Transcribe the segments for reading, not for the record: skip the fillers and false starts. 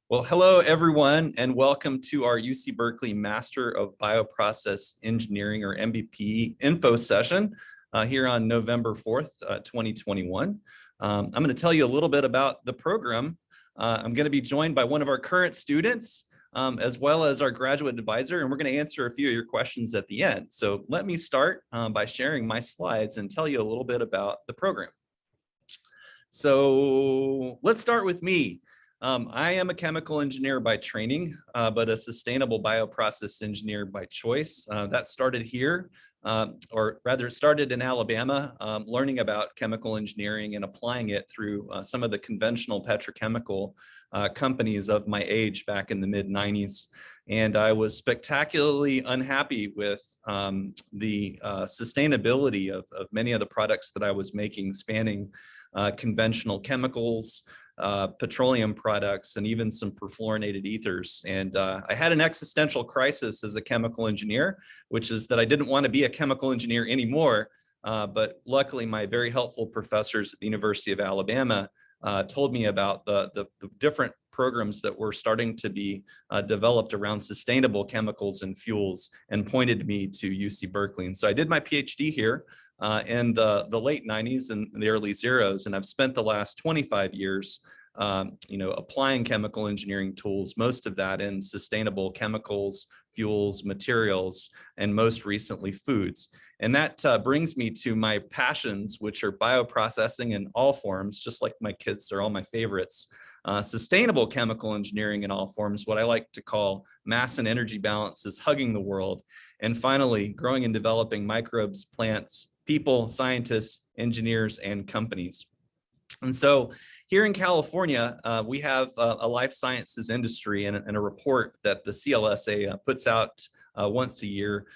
Well, hello everyone, and welcome to our UC Berkeley Master of Bioprocess Engineering, or MBPE info session here on November 4th, 2021. I'm going to tell you a little bit about the program. I'm going to be joined by one of our current students, as well as our graduate advisor, and we're going to answer a few of your questions at the end. So let me start by sharing my slides and tell you a little bit about the program. So let's start with me. I am a chemical engineer by training, but a sustainable bioprocess engineer by choice. That started here, or rather it started in Alabama, learning about chemical engineering and applying it through some of the conventional petrochemical companies of my age back in the mid-90s. And I was spectacularly unhappy with the sustainability of many of the products that I was making, spanning conventional chemicals, petroleum products, and even some perfluorinated ethers. And I had an existential crisis as a chemical engineer, which is that I didn't want to be a chemical engineer anymore. But luckily, my very helpful professors at the University of Alabama told me about the different programs that were starting to be developed around sustainable chemicals and fuels, and pointed me to UC Berkeley. And so I did my PhD here in the late 90s and the early zeros, and I've spent the last 25 years applying chemical engineering tools, most of that in sustainable chemicals, fuels, materials, and most recently foods. And that brings me to my passions, which are bioprocessing in all forms, just like my kids, they're all my favorites. Sustainable chemical engineering in all forms, what I like to call mass and energy balances hugging the world. And finally, growing and developing microbes, plants, people, scientists, engineers, and companies. And so here in California, we have a life sciences industry and a report that the CLSA puts out once a year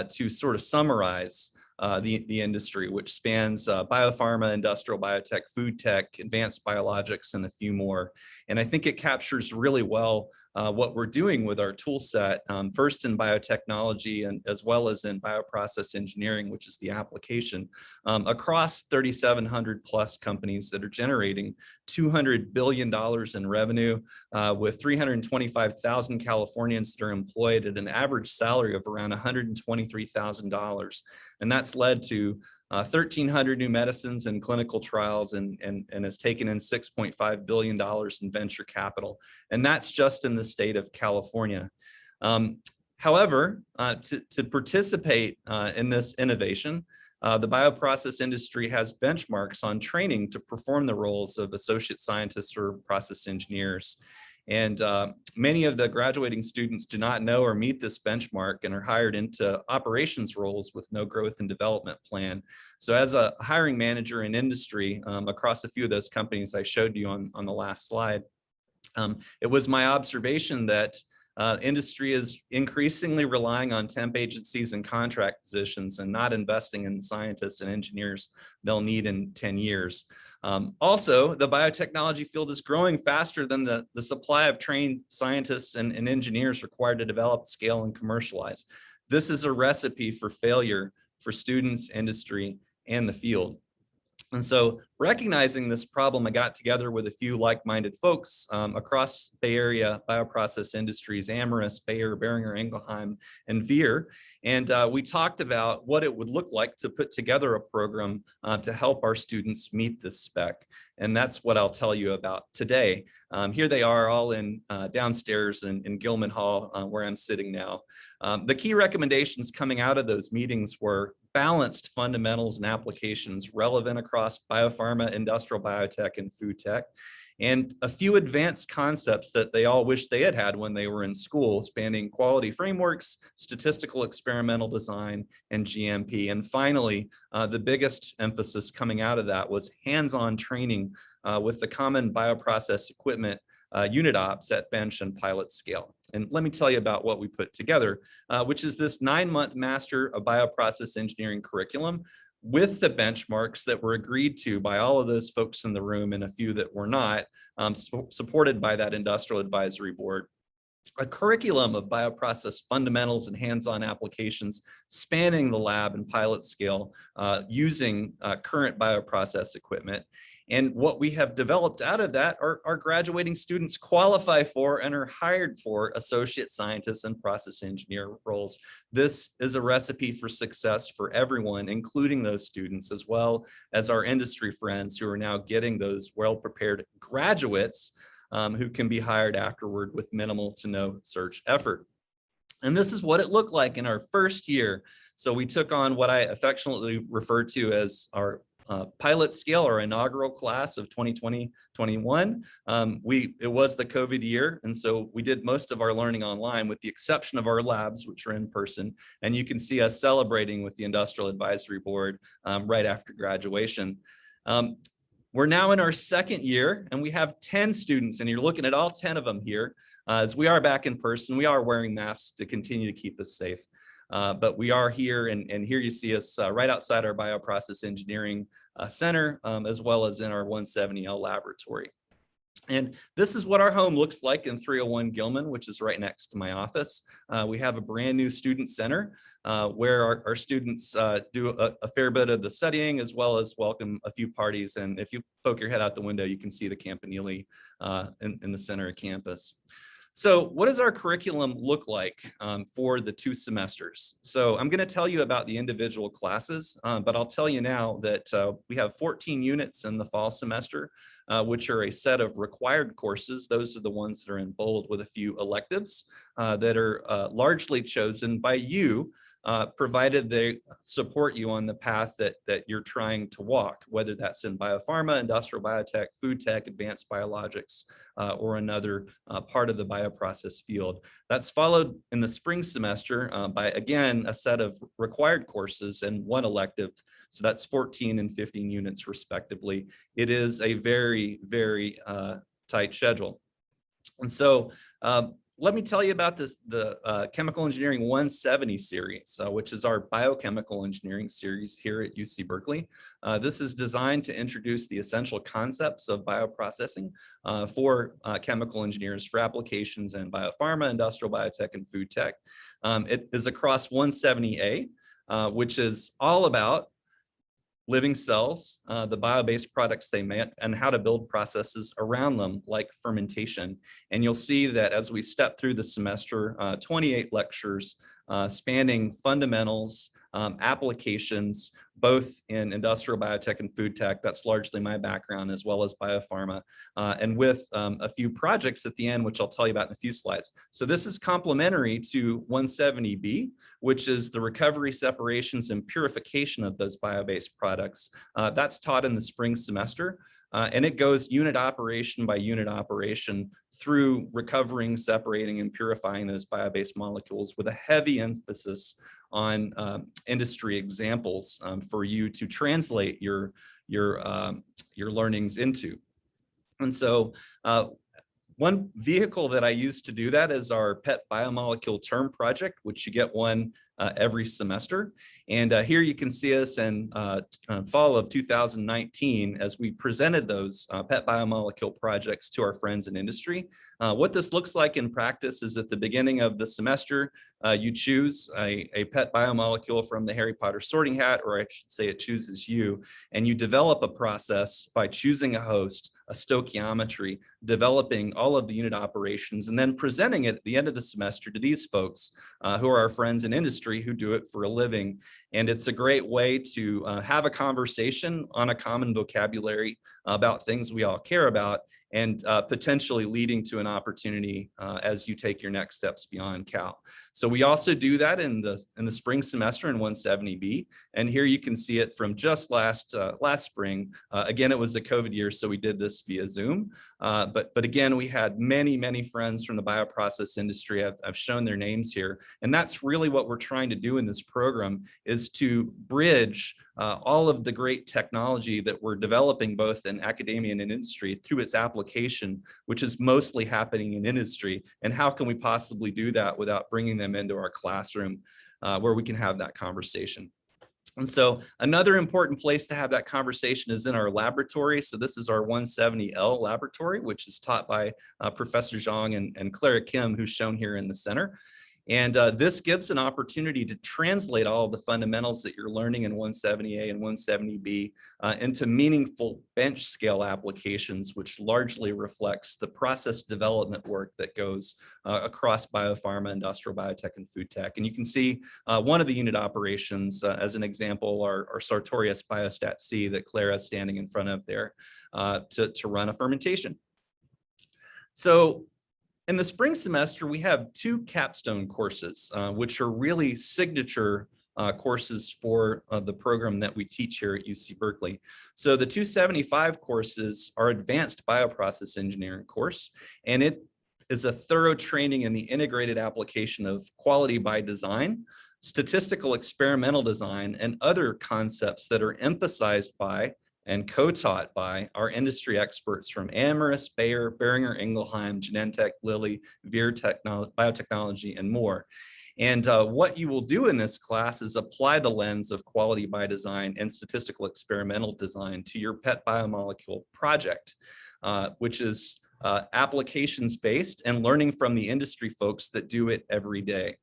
to sort of summarize the industry, which spans biopharma, industrial biotech, food tech, advanced biologics, and a few more. And I think it captures really well what we're doing with our tool set, first in biotechnology and as well as in bioprocess engineering, which is the application, across 3,700 plus companies that are generating $200 billion in revenue, with 325,000 Californians that are employed at an average salary of around $123,000. And that's led to 1,300 new medicines and clinical trials, and has taken in $6.5 billion in venture capital. And that's just in the state of California. However, to participate in this innovation, the bioprocess industry has benchmarks on training to perform the roles of associate scientists or process engineers. And many of the graduating students do not know or meet this benchmark and are hired into operations roles with no growth and development plan. So as a hiring manager in industry across a few of those companies I showed you on the last slide, it was my observation that industry is increasingly relying on temp agencies and contract positions and not investing in the scientists and engineers they'll need in 10 years. Also, the biotechnology field is growing faster than the supply of trained scientists and engineers required to develop, scale, and commercialize. This is a recipe for failure for students, industry, and the field. And so, recognizing this problem, I got together with a few like-minded folks across Bay Area bioprocess industries, Amyris, Bayer, Boehringer Ingelheim, and Veer. And we talked about what it would look like to put together a program to help our students meet this spec. And that's what I'll tell you about today. Here they are all in downstairs in Gilman Hall, where I'm sitting now. The key recommendations coming out of those meetings were balanced fundamentals and applications relevant across biopharma, industrial biotech, and food tech, and a few advanced concepts that they all wish they had had when they were in school, spanning quality frameworks, statistical experimental design, and GMP. And finally, the biggest emphasis coming out of that was hands-on training with the common bioprocess equipment unit ops at bench and pilot scale. And let me tell you about what we put together, which is this 9-month Master of Bioprocess Engineering curriculum with the benchmarks that were agreed to by all of those folks in the room and a few that were not, supported by that industrial advisory board. A curriculum of bioprocess fundamentals and hands-on applications spanning the lab and pilot scale using current bioprocess equipment. And what we have developed out of that are our graduating students qualify for and are hired for associate scientists and process engineer roles. This is a recipe for success for everyone, including those students, as well as our industry friends who are now getting those well-prepared graduates who can be hired afterward with minimal to no search effort. And this is what it looked like in our first year. So we took on what I affectionately refer to as our pilot scale, or inaugural class of 2020-21. It was the COVID year, and so we did most of our learning online with the exception of our labs, which are in person. And you can see us celebrating with the Industrial Advisory Board right after graduation. We're now in our second year, and we have 10 students, and you're looking at all 10 of them here. As we are back in person, we are wearing masks to continue to keep us safe. But we are here, and here you see us right outside our Bioprocess Engineering Center, as well as in our 170L laboratory. And this is what our home looks like in 301 Gilman, which is right next to my office. We have a brand new student center where our students do a fair bit of the studying, as well as welcome a few parties. And if you poke your head out the window, you can see the Campanile in the center of campus. So what does our curriculum look like for the 2 semesters? So I'm going to tell you about the individual classes, but I'll tell you now that we have 14 units in the fall semester, which are a set of required courses. Those are the ones that are in bold, with a few electives that are largely chosen by you, provided they support you on the path that you're trying to walk, whether that's in biopharma, industrial biotech, food tech, advanced biologics, or another part of the bioprocess field. That's followed in the spring semester by, again, a set of required courses and 1 elective. So that's 14 and 15 units respectively. It is a very, very tight schedule. And so let me tell you about the Chemical Engineering 170 series, which is our biochemical engineering series here at UC Berkeley. This is designed to introduce the essential concepts of bioprocessing for chemical engineers for applications in biopharma, industrial biotech, and food tech. It is across 170A, which is all about living cells, the bio-based products they make, and how to build processes around them, like fermentation. And you'll see that as we step through the semester, 28 lectures spanning fundamentals, applications, both in industrial biotech and food tech. That's largely my background, as well as biopharma, and with a few projects at the end, which I'll tell you about in a few slides. So this is complementary to 170B, which is the recovery, separations, and purification of those bio-based products. That's taught in the spring semester. And it goes unit operation by unit operation through recovering, separating, and purifying those bio-based molecules, with a heavy emphasis on industry examples for you to translate your learnings into. And so one vehicle that I use to do that is our PET biomolecule term project, which you get one every semester. And here you can see us in fall of 2019 as we presented those PET biomolecule projects to our friends in industry. What this looks like in practice is at the beginning of the semester, you choose a PET biomolecule from the Harry Potter sorting hat, or I should say it chooses you, and you develop a process by choosing a host, a stoichiometry, developing all of the unit operations, and then presenting it at the end of the semester to these folks who are our friends in industry who do it for a living. And it's a great way to have a conversation on a common vocabulary about things we all care about, and potentially leading to an opportunity as you take your next steps beyond Cal. So we also do that in the spring semester in 170B, and here you can see it from just last spring. Again, it was the COVID year, so we did this via Zoom. But again, we had many friends from the bioprocess industry. I've shown their names here, and that's really what we're trying to do in this program, is to bridge all of the great technology that we're developing both in academia and in industry through its application, which is mostly happening in industry. And how can we possibly do that without bringing them into our classroom where we can have that conversation? And so another important place to have that conversation is in our laboratory. So this is our 170L laboratory, which is taught by Professor Zhang and Clara Kim, who's shown here in the center. And this gives an opportunity to translate all of the fundamentals that you're learning in 170A and 170B into meaningful bench scale applications, which largely reflects the process development work that goes across biopharma, industrial biotech, and food tech. And you can see one of the unit operations as an example are Sartorius Biostat C that Clara is standing in front of there to run a fermentation. So in the spring semester, we have 2 capstone courses, which are really signature courses for the program that we teach here at UC Berkeley. So the 275 courses are Advanced Bioprocess Engineering course, and it is a thorough training in the integrated application of quality by design, statistical experimental design, and other concepts that are emphasized by and co-taught by our industry experts from Amyris, Bayer, Boehringer Ingelheim, Genentech, Lilly, Vir Biotechnology, and more. And what you will do in this class is apply the lens of quality by design and statistical experimental design to your pet biomolecule project, which is applications-based and learning from the industry folks that do it every day.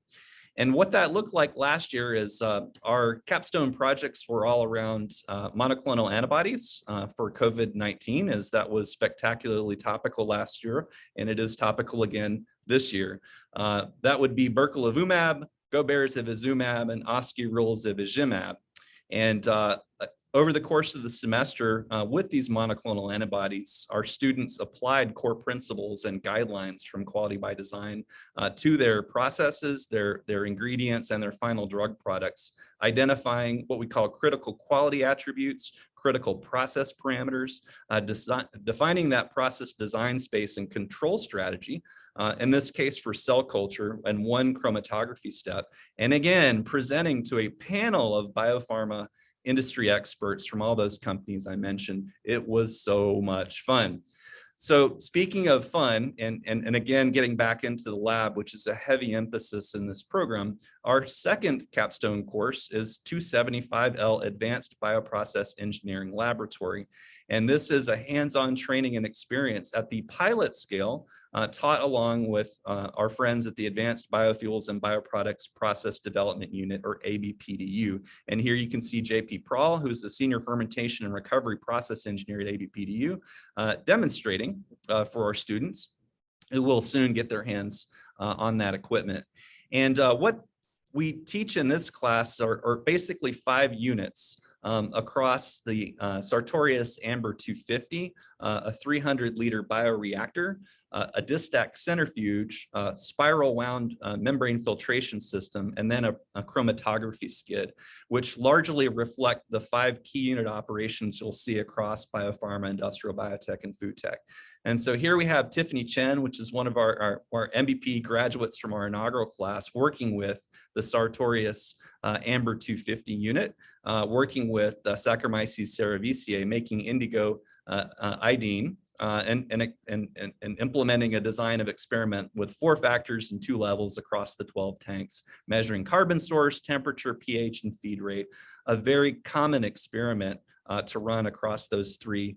And what that looked like last year is our capstone projects were all around monoclonal antibodies for COVID-19, as that was spectacularly topical last year, and it is topical again this year. That would be berkelovimab, goberzivizumab, and oscurilzivizumab. And over the course of the semester, with these monoclonal antibodies, our students applied core principles and guidelines from quality by design to their processes, their ingredients, and their final drug products, identifying what we call critical quality attributes, critical process parameters, defining that process design space and control strategy, in this case for cell culture and 1 chromatography step, and again, presenting to a panel of biopharma industry experts from all those companies I mentioned. It was so much fun. So speaking of fun, and again, getting back into the lab, which is a heavy emphasis in this program, our second capstone course is 275L Advanced Bioprocess Engineering Laboratory. And this is a hands-on training and experience at the pilot scale, taught along with our friends at the Advanced Biofuels and Bioproducts Process Development Unit, or ABPDU. And here you can see JP Prahl, who's the Senior Fermentation and Recovery Process Engineer at ABPDU, demonstrating for our students who will soon get their hands on that equipment. And what we teach in this class are basically 5 units across the Sartorius Amber 250, a 300-liter bioreactor, a distack centrifuge, spiral wound membrane filtration system, and then a chromatography skid, which largely reflect the 5 key unit operations you'll see across biopharma, industrial biotech, and food tech. And so here we have Tiffany Chen, which is one of our MBPE graduates from our inaugural class, working with the Sartorius Amber 250 unit, working with Saccharomyces cerevisiae, making indigo iodine, and implementing a design of experiment with 4 factors and 2 levels across the 12 tanks, measuring carbon source, temperature, pH, and feed rate, a very common experiment to run across those 3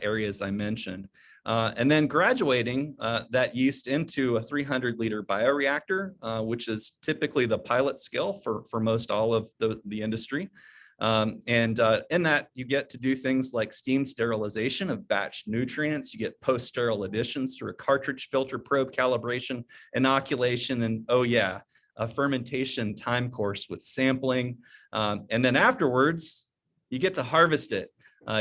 areas I mentioned. And then graduating that yeast into a 300-liter bioreactor, which is typically the pilot scale for most all of the industry. And in that, you get to do things like steam sterilization of batch nutrients. You get post-sterile additions through a cartridge filter probe calibration, inoculation, and oh yeah, a fermentation time course with sampling. And then afterwards, you get to harvest it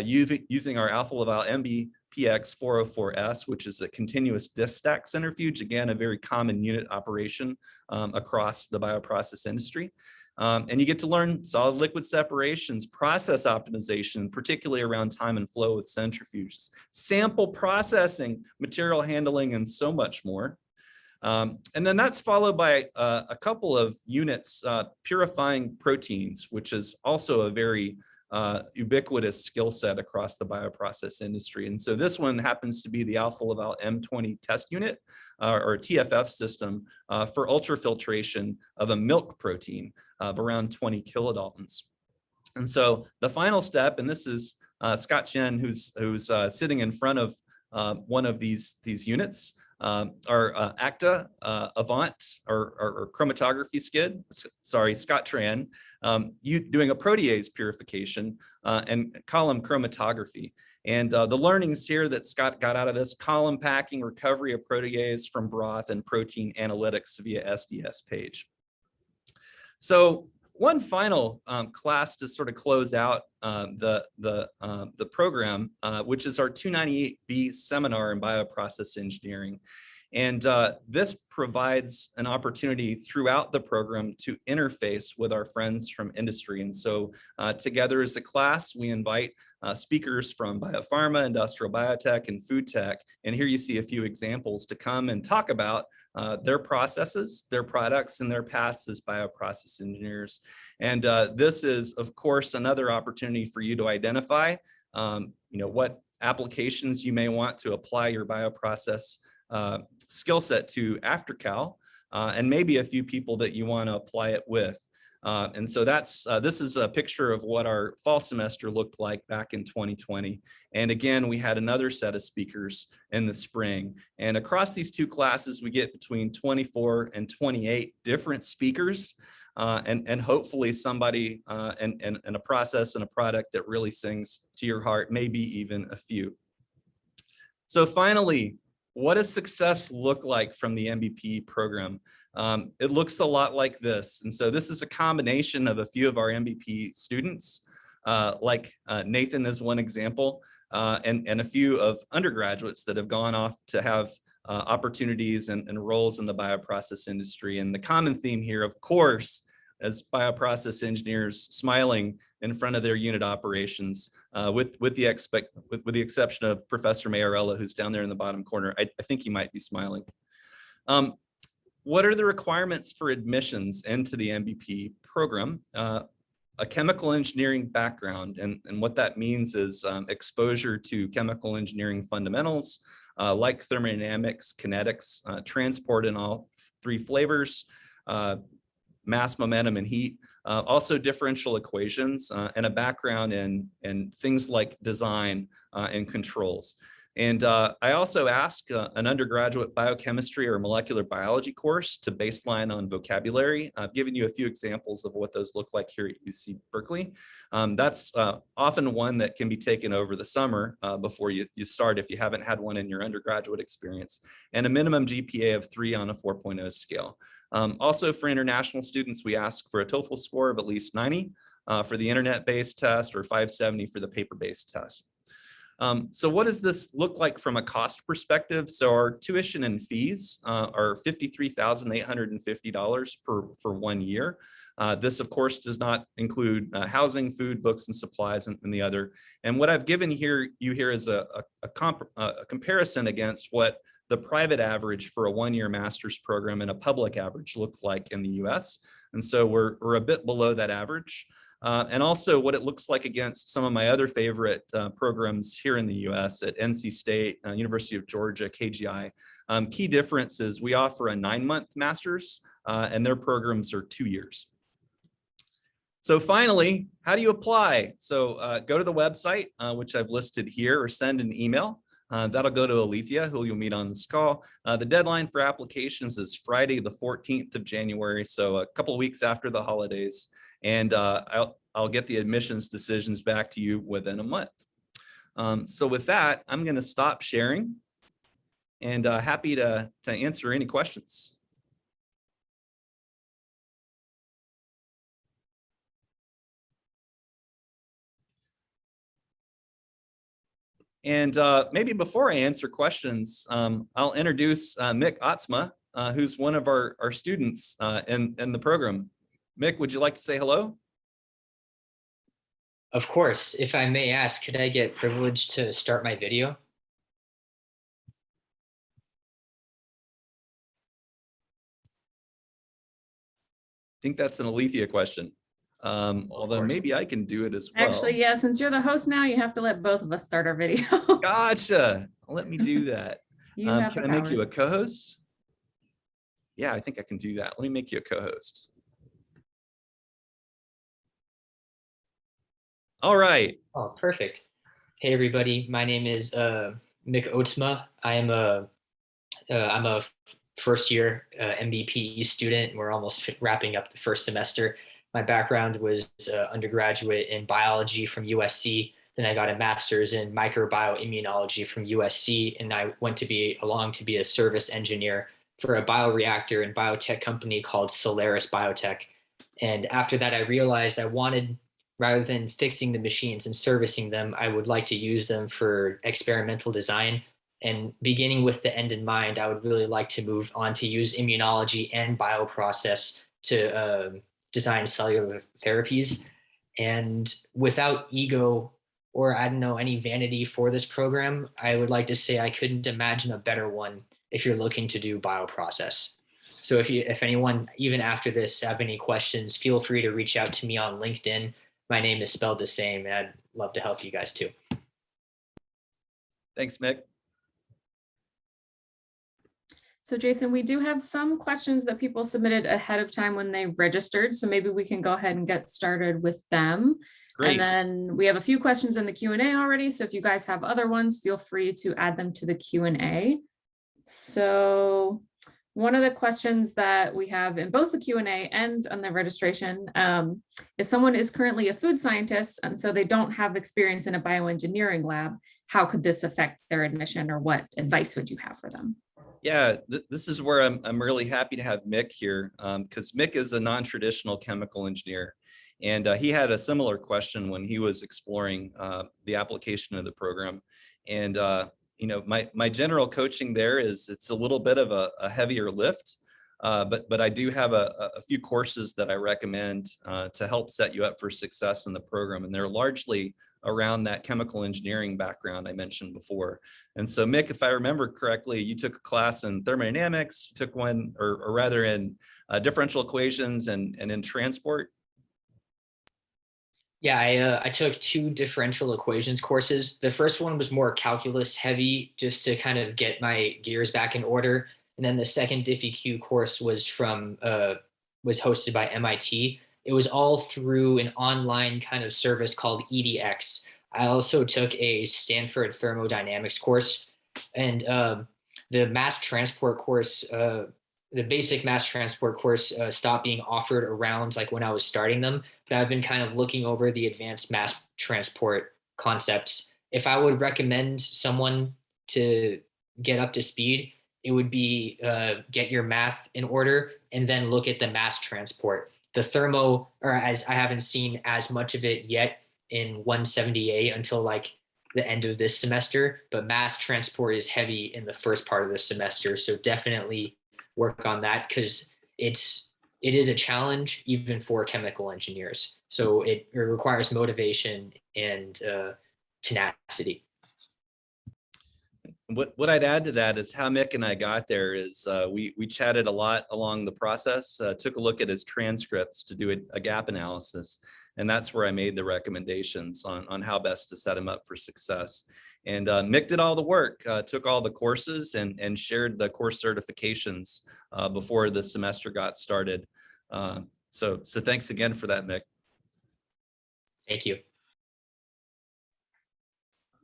using our alpha Laval MBPX 404S, which is a continuous distack centrifuge, again, a very common unit operation across the bioprocess industry. And you get to learn solid liquid separations, process optimization, particularly around time and flow with centrifuges, sample processing, material handling, and so much more. And then that's followed by a couple of units purifying proteins, which is also a very ubiquitous skill set across the bioprocess industry. And so this one happens to be the Alpha Laval M20 test unit, or TFF system, for ultrafiltration of a milk protein of around 20 kilodaltons. And so the final step, and this is Scott Chen, who's sitting in front of one of these units. Our ACTA, Avant, or chromatography skid, sorry, Scott Tran, you doing a protease purification and column chromatography. And the learnings here that Scott got out of this: column packing, recovery of protease from broth, and protein analytics via SDS page. So one final class to sort of close out the program, which is our 298B seminar in bioprocess engineering. And this provides an opportunity throughout the program to interface with our friends from industry. And so together as a class, we invite speakers from biopharma, industrial biotech, and food tech. And here you see a few examples to come and talk about their processes, their products, and their paths as bioprocess engineers. And this is, of course, another opportunity for you to identify what applications you may want to apply your bioprocess skill set to after Cal, and maybe a few people that you want to apply it with. And so this is a picture of what our fall semester looked like back in 2020. And again, we had another set of speakers in the spring. And across these two classes, we get between 24 and 28 different speakers, and hopefully somebody and a process and a product that really sings to your heart, maybe even a few. So finally, what does success look like from the MBPE program? It looks a lot like this. And so this is a combination of a few of our MBPE students, like Nathan is one example, and a few of undergraduates that have gone off to have opportunities and roles in the bioprocess industry. And the common theme here, of course, as bioprocess engineers smiling in front of their unit operations, with the exception of Professor Mayarella, who's down there in the bottom corner. I think he might be smiling. What are the requirements for admissions into the MBPE program? A chemical engineering background, and what that means is exposure to chemical engineering fundamentals, like thermodynamics, kinetics, transport in all three flavors, mass, momentum, and heat, also differential equations, and a background in things like design and controls. And I also ask an undergraduate biochemistry or molecular biology course to baseline on vocabulary. I've given you a few examples of what those look like here at UC Berkeley. That's often one that can be taken over the summer before you start if you haven't had one in your undergraduate experience, and a minimum GPA of 3 on a 4.0 scale. Also for international students, we ask for a TOEFL score of at least 90 for the internet-based test, or 570 for the paper-based test. So what does this look like from a cost perspective? So our tuition and fees are $53,850 for 1 year. This, of course, does not include housing, food, books, and supplies, and the other. And what I've given you here is a comparison against what the private average for a 1-year master's program and a public average look like in the US. And so we're a bit below that average. And also what it looks like against some of my other favorite programs here in the US at NC State, University of Georgia, KGI. Key difference is we offer a 9-month master's and their programs are 2 years. So finally, how do you apply? So go to the website, which I've listed here, or send an email. That'll go to Alethea, who you'll meet on this call. The deadline for applications is Friday, the 14th of January, so a couple of weeks after the holidays. And I'll get the admissions decisions back to you within a month. So with that, I'm going to stop sharing, and happy to answer any questions. And maybe before I answer questions, I'll introduce Mick Otsma, who's one of our students in the program. Mick, would you like to say hello? Of course. If I may ask, could I get privileged to start my video? I think that's an Alethea question. Although maybe I can do it as well. Actually, yeah, since you're the host now, you have to let both of us start our video. Gotcha. Let me do that. Can I make you a co-host? Yeah, I think I can do that. Let me make you a co-host. All right. Oh, perfect. Hey, everybody. My name is Mick Oatsma. I'm a first year MBPE student. We're almost wrapping up the first semester. My background was undergraduate in biology from USC. Then I got a master's in microbioimmunology from USC, and I went to be a service engineer for a bioreactor and biotech company called Solaris Biotech. And after that, I realized I wanted, rather than fixing the machines and servicing them, I would like to use them for experimental design. And beginning with the end in mind, I would really like to move on to use immunology and bioprocess to design cellular therapies. And without ego or I don't know, any vanity for this program, I would like to say I couldn't imagine a better one if you're looking to do bioprocess. So if anyone, even after this, have any questions, feel free to reach out to me on LinkedIn. My name is spelled the same, and I'd love to help you guys too. Thanks, Mick. So Jason, we do have some questions that people submitted ahead of time when they registered. So maybe we can go ahead and get started with them. Great. And then we have a few questions in the Q&A already. So if you guys have other ones, feel free to add them to the Q&A. So one of the questions that we have in both the Q&A and on the registration is someone is currently a food scientist, and so they don't have experience in a bioengineering lab. How could this affect their admission, or what advice would you have for them? Yeah, this is where I'm really happy to have Mick here, because Mick is a non-traditional chemical engineer. And he had a similar question when he was exploring the application of the program. And you know, my general coaching there is it's a little bit of a heavier lift, but I do have a few courses that I recommend to help set you up for success in the program. And they're largely around that chemical engineering background I mentioned before. And so Mick, if I remember correctly, you took a class in thermodynamics, you took one, or rather in differential equations and in transport. Yeah, I took 2 differential equations courses. The first one was more calculus heavy, just to kind of get my gears back in order. And then the second DiffyQ course was was hosted by MIT. It was all through an online kind of service called EDX. I also took a Stanford thermodynamics course, and the mass transport course, the basic mass transport course stopped being offered around like when I was starting them, but I've been kind of looking over the advanced mass transport concepts. If I would recommend someone to get up to speed, it would be get your math in order and then look at the mass transport. The thermo, or as I haven't seen as much of it yet in 170A until like the end of this semester, but mass transport is heavy in the first part of the semester. So definitely work on that, because it is a challenge even for chemical engineers. So it requires motivation and tenacity. What I'd add to that is how Mick and I got there is we chatted a lot along the process, took a look at his transcripts to do a gap analysis. And that's where I made the recommendations on how best to set him up for success. And Mick did all the work, took all the courses and shared the course certifications before the semester got started. So thanks again for that, Mick. Thank you.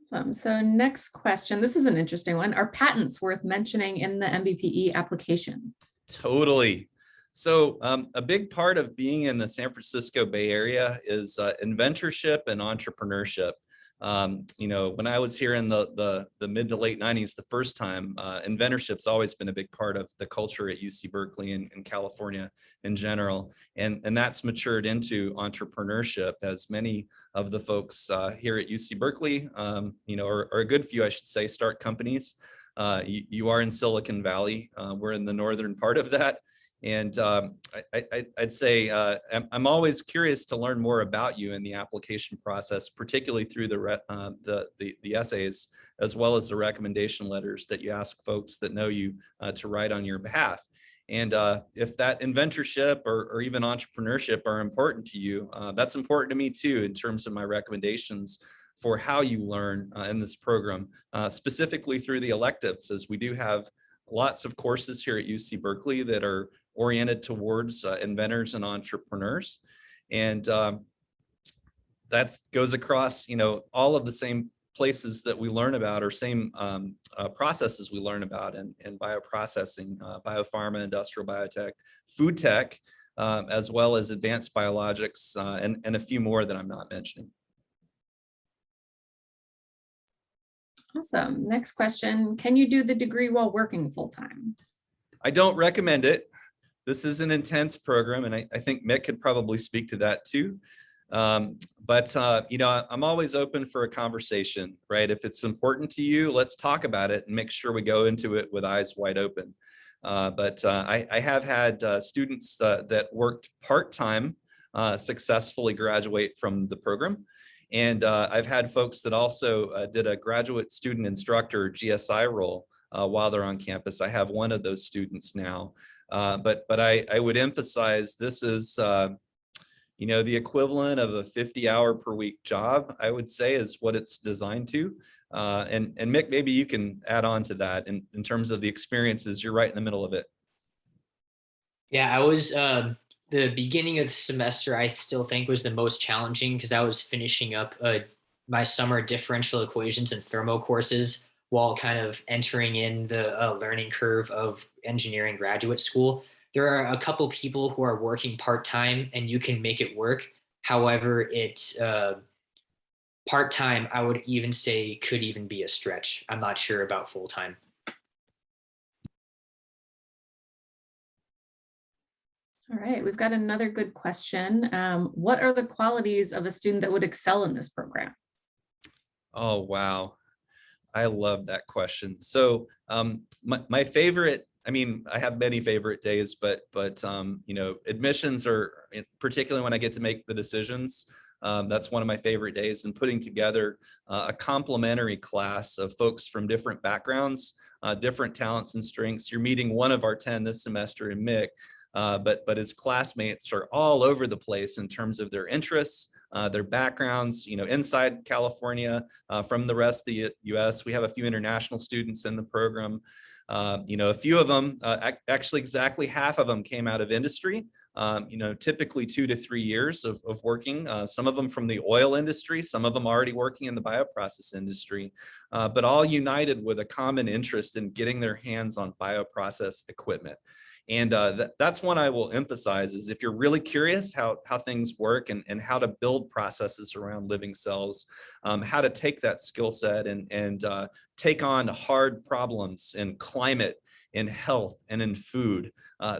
Awesome. So next question, this is an interesting one. Are patents worth mentioning in the MBPE application? Totally. So a big part of being in the San Francisco Bay Area is inventorship and entrepreneurship. You know, when I was here in the mid to late 90s, the first time, inventorship's always been a big part of the culture at UC Berkeley and California in general. And that's matured into entrepreneurship, as many of the folks here at UC Berkeley, you know, or a good few, I should say, start companies. You are in Silicon Valley. We're in the northern part of that. And I'd say I'm always curious to learn more about you in the application process, particularly through the essays, as well as the recommendation letters that you ask folks that know you to write on your behalf. And if that inventorship or even entrepreneurship are important to you, that's important to me too, in terms of my recommendations for how you learn in this program, specifically through the electives, as we do have lots of courses here at UC Berkeley that are oriented towards inventors and entrepreneurs. And that goes across, you know, all of the same places that we learn about or same processes we learn about in bioprocessing, biopharma, industrial biotech, food tech, as well as advanced biologics, and a few more that I'm not mentioning. Awesome. Next question. Can you do the degree while working full-time? I don't recommend it. This is an intense program, and I think Mick could probably speak to that too. You know, I'm always open for a conversation, right? If it's important to you, let's talk about it and make sure we go into it with eyes wide open. I have had students that worked part-time successfully graduate from the program. And I've had folks that also did a graduate student instructor GSI role while they're on campus. I have one of those students now. But I would emphasize this is, you know, the equivalent of a 50-hour per week job, I would say, is what it's designed to. And Mick, maybe you can add on to that in terms of the experiences. You're right in the middle of it. Yeah, I was the beginning of the semester, I still think was the most challenging because I was finishing up my summer differential equations and thermo courses while kind of entering in the learning curve of engineering graduate school. There are a couple people who are working part-time and you can make it work. However, it's part-time, I would even say could even be a stretch. I'm not sure about full-time. All right, we've got another good question. What are the qualities of a student that would excel in this program? Oh, wow. I love that question. So my favorite, I mean, I have many favorite days, but you know, admissions are, particularly when I get to make the decisions, that's one of my favorite days, and putting together a complementary class of folks from different backgrounds, different talents and strengths. You're meeting one of our 10 this semester in Mick, but his classmates are all over the place in terms of their interests, their backgrounds, you know, inside California, from the rest of the US. We have a few international students in the program. You know, a few of them, actually exactly half of them came out of industry, you know, typically 2 to 3 years of working, some of them from the oil industry, some of them already working in the bioprocess industry, but all united with a common interest in getting their hands on bioprocess equipment. And that's one I will emphasize is if you're really curious how things work and how to build processes around living cells, how to take that skill set and take on hard problems in climate, in health, and in food,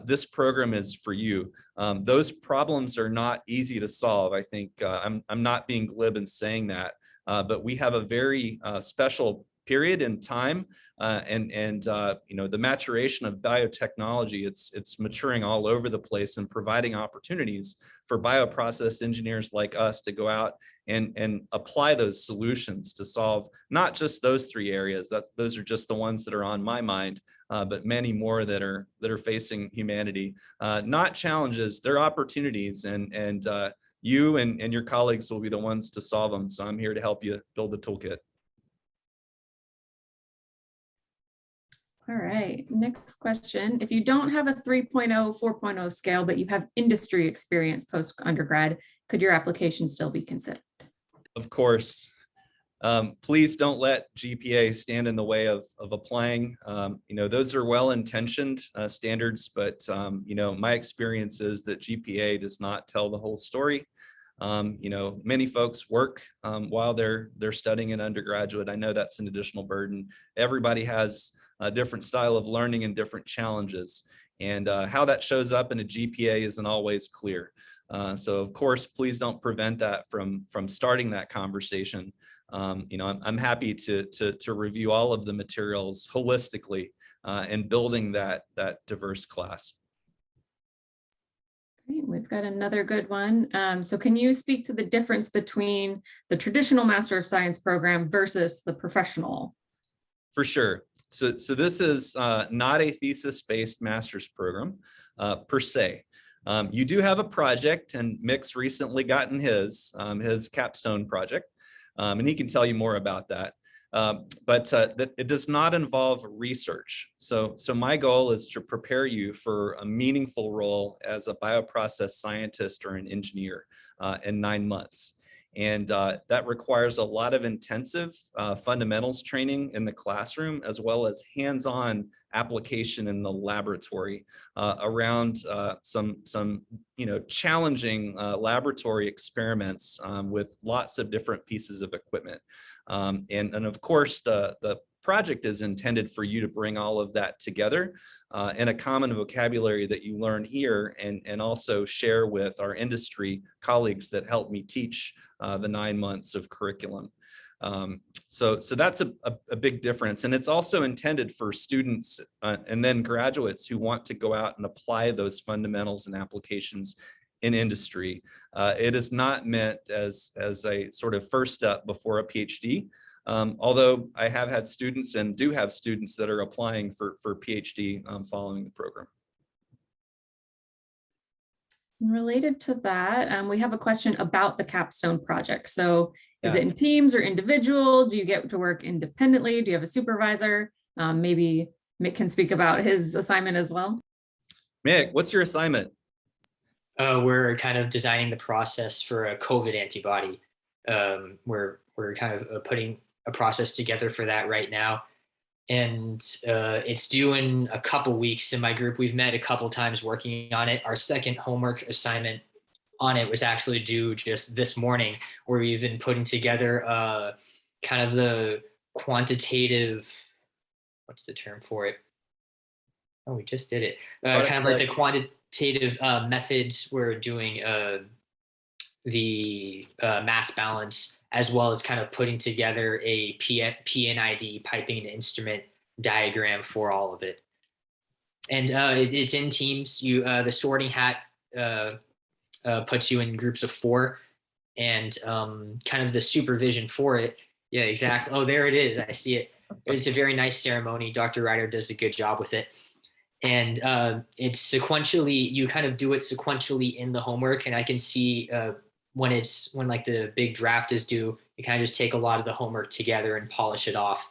this program is for you. Those problems are not easy to solve. I think I'm not being glib in saying that, but we have a very special period in time, and you know, the maturation of biotechnology, it's maturing all over the place and providing opportunities for bioprocess engineers like us to go out and apply those solutions to solve not just those 3 areas. Those are just the ones that are on my mind, but many more that are facing humanity. Not challenges, they're opportunities, and you and your colleagues will be the ones to solve them. So I'm here to help you build the toolkit. All right, next question. If you don't have a 3.0, 4.0 scale, but you have industry experience post-undergrad, could your application still be considered? Of course. Please don't let GPA stand in the way of applying. You know, those are well-intentioned standards, but you know, my experience is that GPA does not tell the whole story. You know, many folks work while they're studying in undergraduate. I know that's an additional burden. Everybody has a different style of learning and different challenges, and how that shows up in a GPA isn't always clear. So of course, please don't prevent that from starting that conversation. You know, I'm happy to review all of the materials holistically and building that diverse class. Great. We've got another good one. So can you speak to the difference between the traditional Master of Science program versus the professional? For sure. So this is not a thesis-based master's program per se. You do have a project, and Mick's recently gotten his capstone project, and he can tell you more about that. But it does not involve research. So my goal is to prepare you for a meaningful role as a bioprocess scientist or an engineer in 9 months. And that requires a lot of intensive fundamentals training in the classroom, as well as hands-on application in the laboratory around some challenging laboratory experiments with lots of different pieces of equipment. And of course, the project is intended for you to bring all of that together in a common vocabulary that you learn here, and also share with our industry colleagues that help me teach the 9 months of curriculum. So that's a big difference. And it's also intended for students and then graduates who want to go out and apply those fundamentals and applications in industry. It is not meant as a sort of first step before a PhD. Although I have had students and do have students that are applying for PhD following the program. Related to that, we have a question about the capstone project. So is Yeah. it in teams or individual? Do you get to work independently? Do you have a supervisor? Maybe Mick can speak about his assignment as well. Mick, what's your assignment? We're kind of designing the process for a COVID antibody. We're kind of putting a process together for that right now. And it's due in a couple weeks in my group. We've met a couple times working on it. Our second homework assignment on it was actually due just this morning, where we've been putting together kind of the quantitative, what's the term for it? Oh, we just did it. Kind of like the quantitative methods. We're doing the mass balance, as well as kind of putting together a PNID, piping and instrument diagram for all of it. And it's in teams. The sorting hat puts you in groups of 4, and kind of the supervision for it. Yeah, exactly. Oh, there it is. I see it. It's a very nice ceremony. Dr. Ryder does a good job with it. And it's sequentially, you kind of do it sequentially in the homework. And I can see when like the big draft is due, you kind of just take a lot of the homework together and polish it off.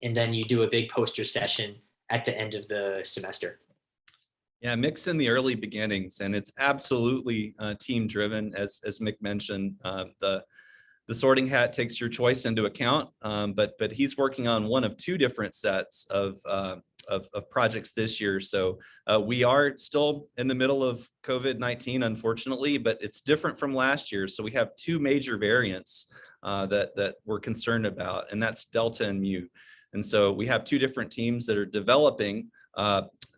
And then you do a big poster session at the end of the semester. Yeah, Mick's in the early beginnings, and it's absolutely team driven. As Mick mentioned, the sorting hat takes your choice into account, but he's working on one of 2 different sets of projects this year. So we are still in the middle of COVID-19, unfortunately, but it's different from last year. So we have 2 major variants that we're concerned about, and that's Delta and Mu. And so we have 2 different teams that are developing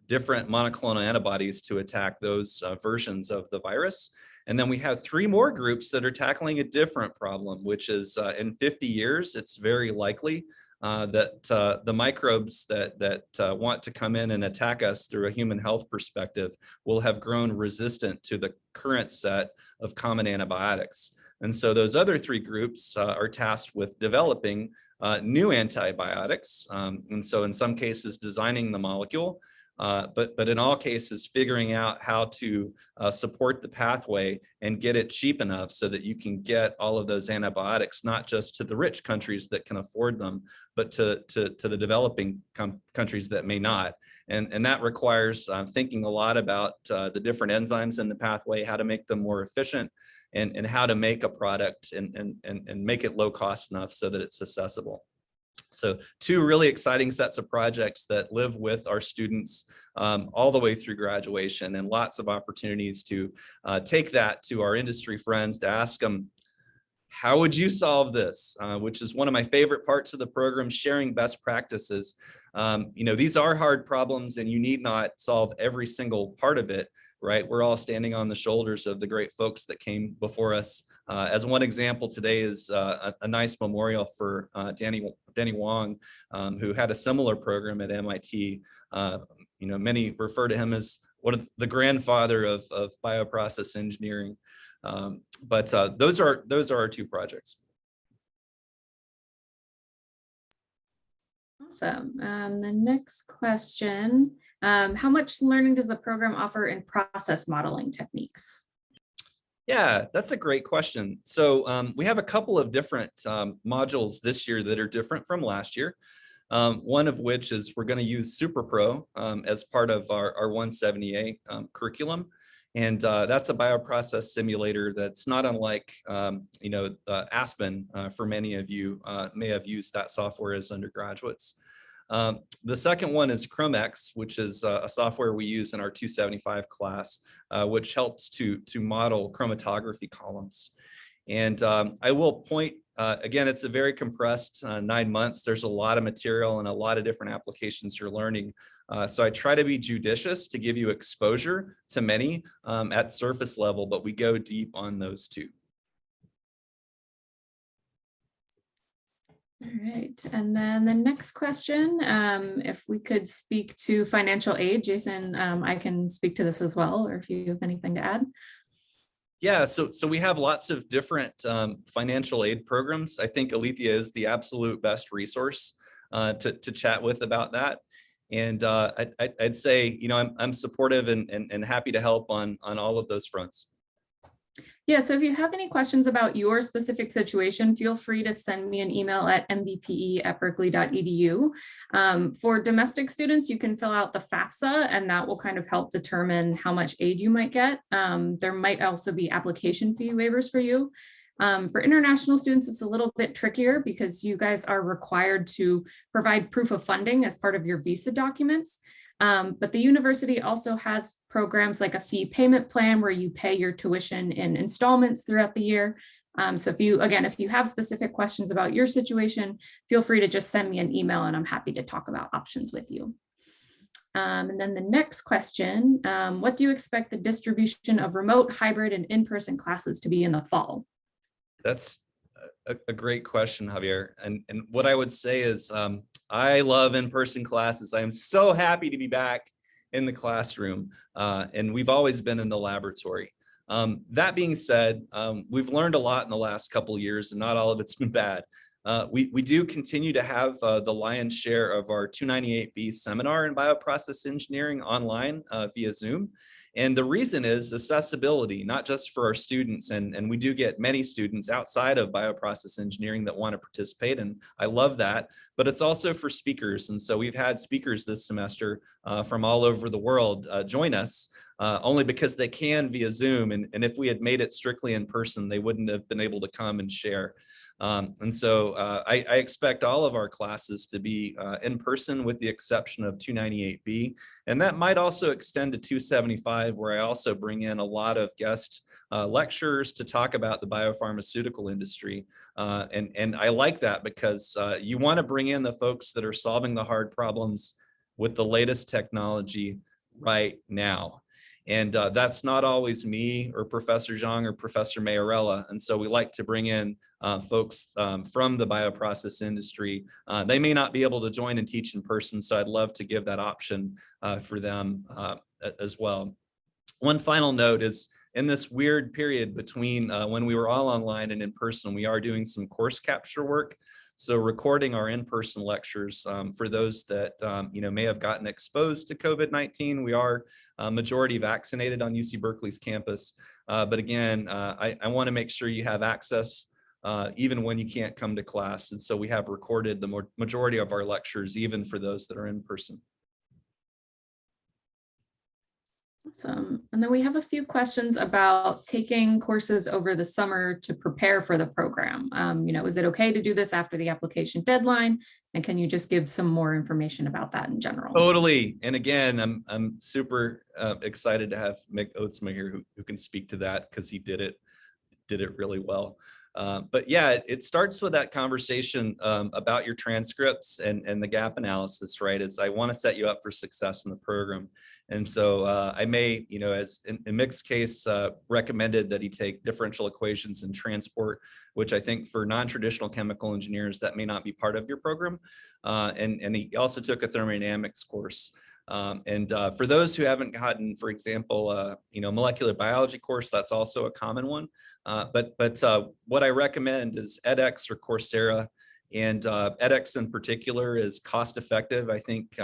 different monoclonal antibodies to attack those versions of the virus. And then we have 3 more groups that are tackling a different problem, which is in 50 years, it's very likely that the microbes that want to come in and attack us through a human health perspective will have grown resistant to the current set of common antibiotics. And so those other 3 groups are tasked with developing new antibiotics. And so in some cases, designing the molecule, but in all cases, figuring out how to support the pathway and get it cheap enough so that you can get all of those antibiotics, not just to the rich countries that can afford them, but to the developing countries that may not. And that requires thinking a lot about the different enzymes in the pathway, how to make them more efficient, and how to make a product and make it low cost enough so that it's accessible. So 2 really exciting sets of projects that live with our students all the way through graduation, and lots of opportunities to take that to our industry friends to ask them, how would you solve this? Which is one of my favorite parts of the program, sharing best practices. These are hard problems, and you need not solve every single part of it, right? We're all standing on the shoulders of the great folks that came before us. As one example today is a nice memorial for Danny Wong, who had a similar program at MIT. Many refer to him as one of the grandfather of bioprocess engineering. But those are our 2 projects. Awesome. The next question, how much learning does the program offer in process modeling techniques? Yeah, that's a great question. So we have a couple of different modules this year that are different from last year. One of which is we're going to use SuperPro as part of our 170A curriculum. And that's a bioprocess simulator that's not unlike, Aspen. For many of you may have used that software as undergraduates. The second one is CHMENG, which is a software we use in our 275 class, which helps to model chromatography columns. And I will point, again, it's a very compressed 9 months. There's a lot of material and a lot of different applications you're learning. So I try to be judicious to give you exposure to many at surface level, but we go deep on those two. All right, and then the next question, if we could speak to financial aid, Jason, I can speak to this as well, or if you have anything to add. Yeah, so we have lots of different financial aid programs. I think Alethea is the absolute best resource to chat with about that. And I'd say, I'm supportive and happy to help on all of those fronts. Yeah, so if you have any questions about your specific situation, feel free to send me an email at mbpe@berkeley.edu. For domestic students, you can fill out the FAFSA, and that will kind of help determine how much aid you might get. There might also be application fee waivers for you. For international students, it's a little bit trickier because you guys are required to provide proof of funding as part of your visa documents. But the university also has programs like a fee payment plan where you pay your tuition in installments throughout the year. So if you have specific questions about your situation, feel free to just send me an email and I'm happy to talk about options with you. And then the next question, what do you expect the distribution of remote, hybrid, and in-person classes to be in the fall? That's a great question, Javier. And what I would say is I love in-person classes. I am so happy to be back in the classroom. And we've always been in the laboratory. That being said, we've learned a lot in the last couple of years, and not all of it's been bad. We do continue to have the lion's share of our 298B seminar in bioprocess engineering online via Zoom. And the reason is accessibility, not just for our students. And we do get many students outside of bioprocess engineering that want to participate. And I love that, but it's also for speakers. And so we've had speakers this semester from all over the world join us only because they can via Zoom. And if we had made it strictly in person, they wouldn't have been able to come and share. And so I expect all of our classes to be in person with the exception of 298B. And that might also extend to 275, where I also bring in a lot of guest lecturers to talk about the biopharmaceutical industry. And I like that because you want to bring in the folks that are solving the hard problems with the latest technology right now. And that's not always me or Professor Zhang or Professor Mayarella. And so we like to bring in folks from the bioprocess industry. They may not be able to join and teach in person, so I'd love to give that option for them as well. One final note is in this weird period between when we were all online and in person, we are doing some course capture work. So recording our in-person lectures for those that may have gotten exposed to COVID-19. We are majority vaccinated on UC Berkeley's campus. But again, I want to make sure you have access even when you can't come to class. And so we have recorded the majority of our lectures, even for those that are in person. Awesome. And then we have a few questions about taking courses over the summer to prepare for the program. Is it okay to do this after the application deadline? And can you just give some more information about that in general? Totally. And again, I'm super excited to have Mick Oatsma here who can speak to that because he did it really well. But yeah, it starts with that conversation about your transcripts and the gap analysis, right? As I want to set you up for success in the program. And so I may, as in Mick's case, recommended that he take differential equations and transport, which I think for non-traditional chemical engineers, that may not be part of your program. And he also took a thermodynamics course. And for those who haven't gotten, for example, molecular biology course, that's also a common one. But what I recommend is edX or Coursera, and edX in particular is cost effective. I think,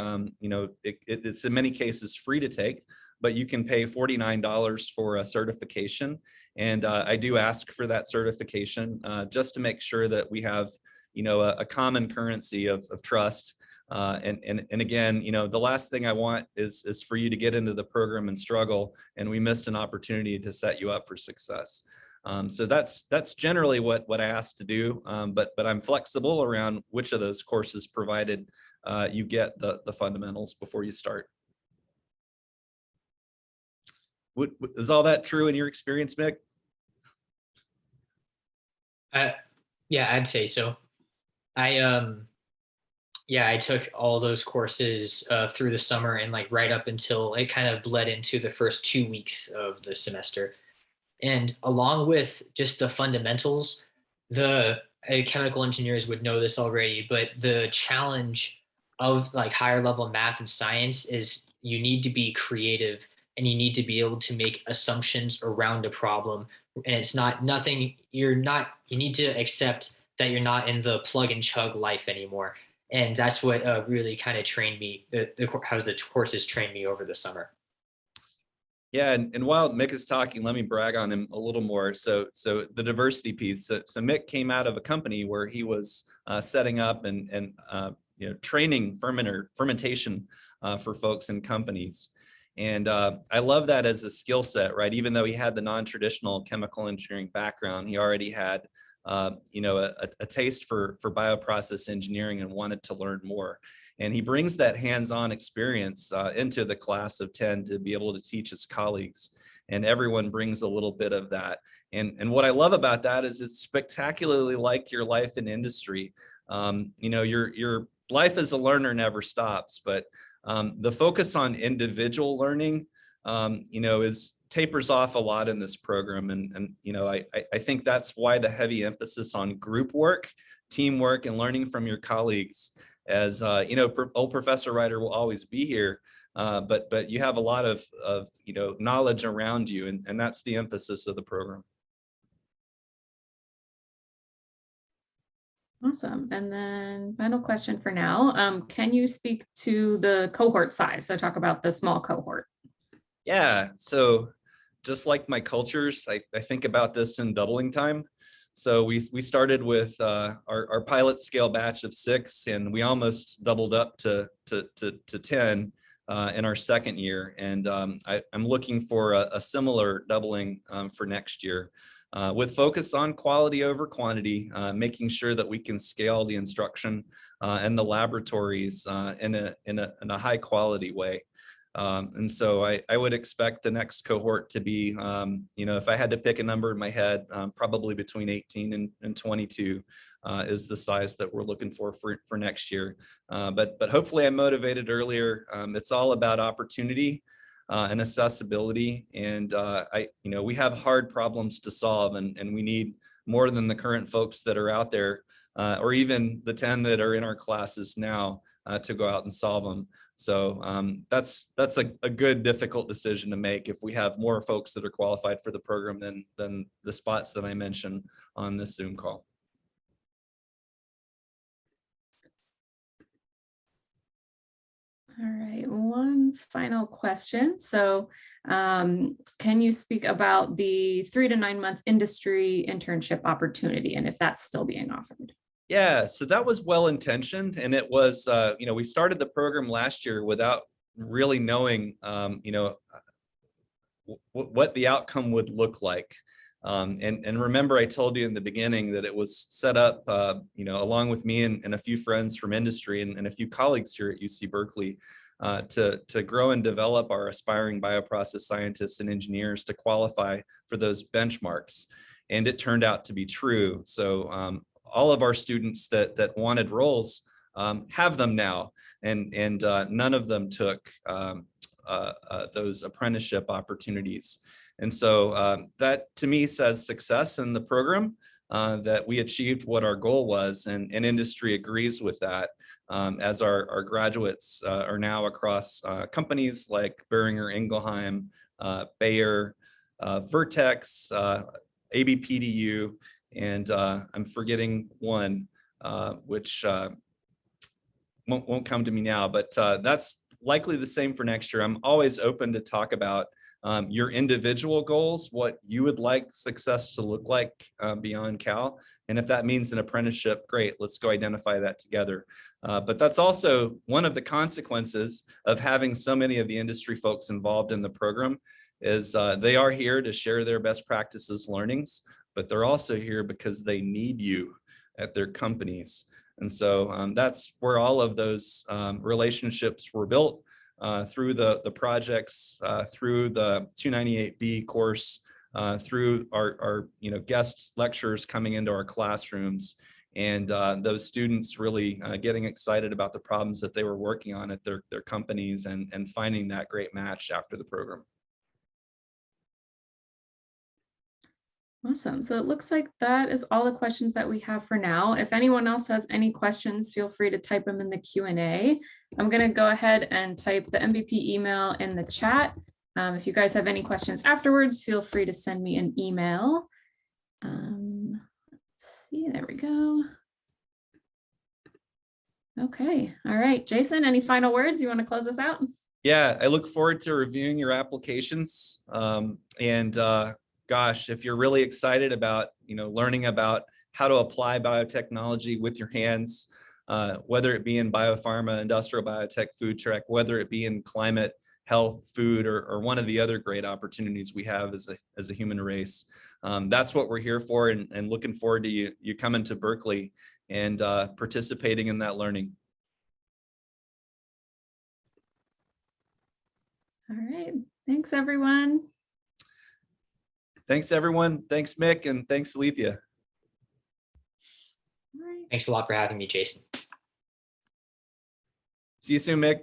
it's in many cases free to take, but you can pay $49 for a certification. And I do ask for that certification just to make sure that we have, a common currency of trust. And again, the last thing I want is for you to get into the program and struggle, and we missed an opportunity to set you up for success. So that's generally what I asked to do, but I'm flexible around which of those courses, provided you get the fundamentals before you start. Is all that true in your experience, Mick? Yeah, I'd say so. I took all those courses through the summer, and like right up until it kind of bled into the first 2 weeks of the semester. And along with just the fundamentals, chemical engineers would know this already, but the challenge of like higher level math and science is you need to be creative, and you need to be able to make assumptions around a problem. And it's not nothing, you need to accept that you're not in the plug and chug life anymore. And that's what really kind of trained me, how the courses trained me over the summer. Yeah, and while Mick is talking, let me brag on him a little more. So the diversity piece. So Mick came out of a company where he was setting up and training fermentation for folks in companies. And I love that as a skill set, right? Even though he had the non-traditional chemical engineering background, he already had a taste for bioprocess engineering and wanted to learn more. And he brings that hands-on experience into the class of 10 to be able to teach his colleagues. And everyone brings a little bit of that. And what I love about that is it's spectacularly like your life in industry. Your life as a learner never stops, but the focus on individual learning, tapers off a lot in this program. And I think that's why the heavy emphasis on group work, teamwork, and learning from your colleagues. As old Professor Ryder will always be here, but you have a lot of knowledge around you, and that's the emphasis of the program. Awesome. And then final question for now. Can you speak to the cohort size? So talk about the small cohort. Yeah, so just like my cultures, I think about this in doubling time. So we started with our pilot scale batch of 6, and we almost doubled up to 10 in our second year. And I'm looking for a similar doubling for next year, with focus on quality over quantity, making sure that we can scale the instruction and the laboratories in a high quality way. And so I would expect the next cohort to be, if I had to pick a number in my head, probably between 18 and 22 is the size that we're looking for next year. But hopefully I motivated earlier. It's all about opportunity and accessibility. And we have hard problems to solve, and we need more than the current folks that are out there, or even the 10 that are in our classes now, to go out and solve them. So that's a good, difficult decision to make if we have more folks that are qualified for the program than the spots that I mentioned on this Zoom call. All right, one final question. So can you speak about the 3 to 9 month industry internship opportunity, and if that's still being offered? Yeah, so that was well-intentioned, and it was, we started the program last year without really knowing, what the outcome would look like. And remember, I told you in the beginning that it was set up, along with me and a few friends from industry and a few colleagues here at UC Berkeley, to grow and develop our aspiring bioprocess scientists and engineers to qualify for those benchmarks. And it turned out to be true. So all of our students that wanted roles have them now, and none of them took those apprenticeship opportunities. And so that to me says success in the program, that we achieved what our goal was, and industry agrees with that, as our graduates are now across companies like Boehringer Ingelheim, Bayer, Vertex, ABPDU, and I'm forgetting one, which won't come to me now, but that's likely the same for next year. I'm always open to talk about your individual goals, what you would like success to look like beyond Cal. And if that means an apprenticeship, great, let's go identify that together. But that's also one of the consequences of having so many of the industry folks involved in the program is they are here to share their best practices learnings, but they're also here because they need you at their companies. And so that's where all of those relationships were built through the projects, through the 298B course, through our guest lecturers coming into our classrooms, and those students really getting excited about the problems that they were working on at their companies and finding that great match after the program. Awesome. So it looks like that is all the questions that we have for now. If anyone else has any questions, feel free to type them in the Q&A. I'm going to go ahead and type the MBP email in the chat. If you guys have any questions afterwards, feel free to send me an email. Let's see, there we go. Okay. All right, Jason, any final words? You want to close us out? Yeah, I look forward to reviewing your applications. Gosh, if you're really excited about, learning about how to apply biotechnology with your hands, whether it be in biopharma, industrial biotech, food tech, whether it be in climate, health, food, or one of the other great opportunities we have as a human race. That's what we're here for, and looking forward to you coming to Berkeley and participating in that learning. All right. Thanks, everyone. Thanks, everyone. Thanks, Mick, and thanks, Alethea. Thanks a lot for having me, Jason. See you soon, Mick.